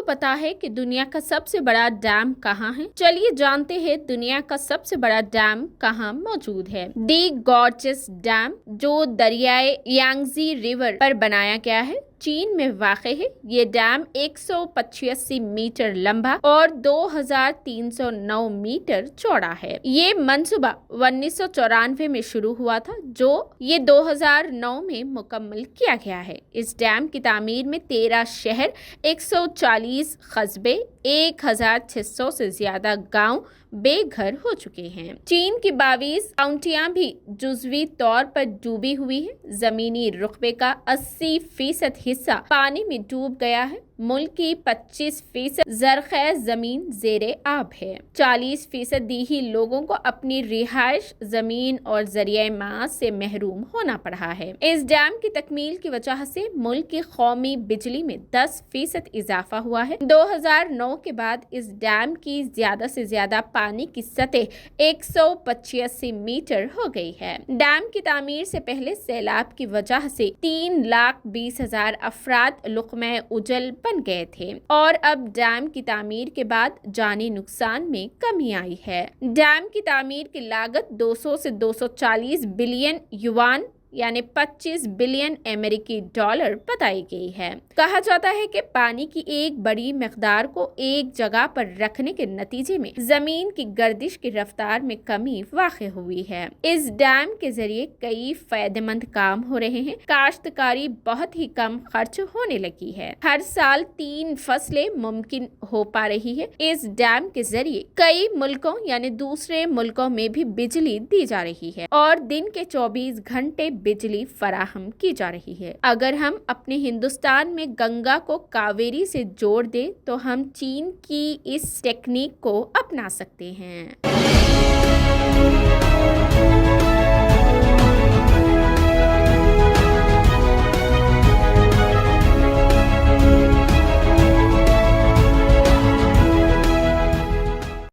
पता है कि दुनिया का सबसे बड़ा डैम कहाँ है? चलिए जानते हैं दुनिया का सबसे बड़ा डैम कहाँ मौजूद है। दी गॉर्जेस डैम जो दरियाए यांगजी रिवर पर बनाया गया है, चीन में वाक़ है। ये डैम 185 मीटर लंबा और 2309 मीटर चौड़ा है। ये मंसूबा 1994 में शुरू हुआ था, जो ये 2009 में मुकम्मल किया गया है। इस डैम की तामीर में 13 शहर, 140 कस्बे, 1600 से ज्यादा गांव बेघर हो चुके हैं। चीन की 22 काउंटियां भी जुज़वी तौर पर डूबी हुई है। जमीनी रुकबे का 80% हिस्सा पानी में डूब गया है। मुल्क की 25% ज़रख़ैज़ ज़मीन ज़ेरे आब है। 40% ही लोगों को अपनी रिहाइश ज़मीन और ज़रिए मास से महरूम होना पड़ा है। इस डैम की तकमील की वजह से मुल्क की कौमी बिजली में 10% इजाफा हुआ है। 2009 के बाद इस डैम की ज्यादा से ज्यादा पानी की सतह 185 मीटर हो गई है। डैम की तामीर से पहले सैलाब की वजह से 3,20,000 अफराद लुक़्मे उजल बन गए थे और अब डैम की तामीर के बाद जानी नुकसान में कमी आई है। डैम की तामीर की लागत 200 से 240 बिलियन युआन यानी 25 बिलियन अमेरिकी डॉलर बताई गई है। कहा जाता है कि पानी की एक बड़ी मिकदार को एक जगह पर रखने के नतीजे में जमीन की गर्दिश की रफ्तार में कमी वाक़ई हुई है। इस डैम के जरिए कई फायदेमंद काम हो रहे हैं। काश्तकारी बहुत ही कम खर्च होने लगी है। हर साल 3 फसलें मुमकिन हो पा रही है। इस डैम के जरिए कई मुल्कों यानी दूसरे मुल्कों में भी बिजली दी जा रही है और दिन के 24 घंटे बिजली फराहम की जा रही है। अगर हम अपने हिंदुस्तान में गंगा को कावेरी से जोड़ दें तो हम चीन की इस टेक्निक को अपना सकते हैं।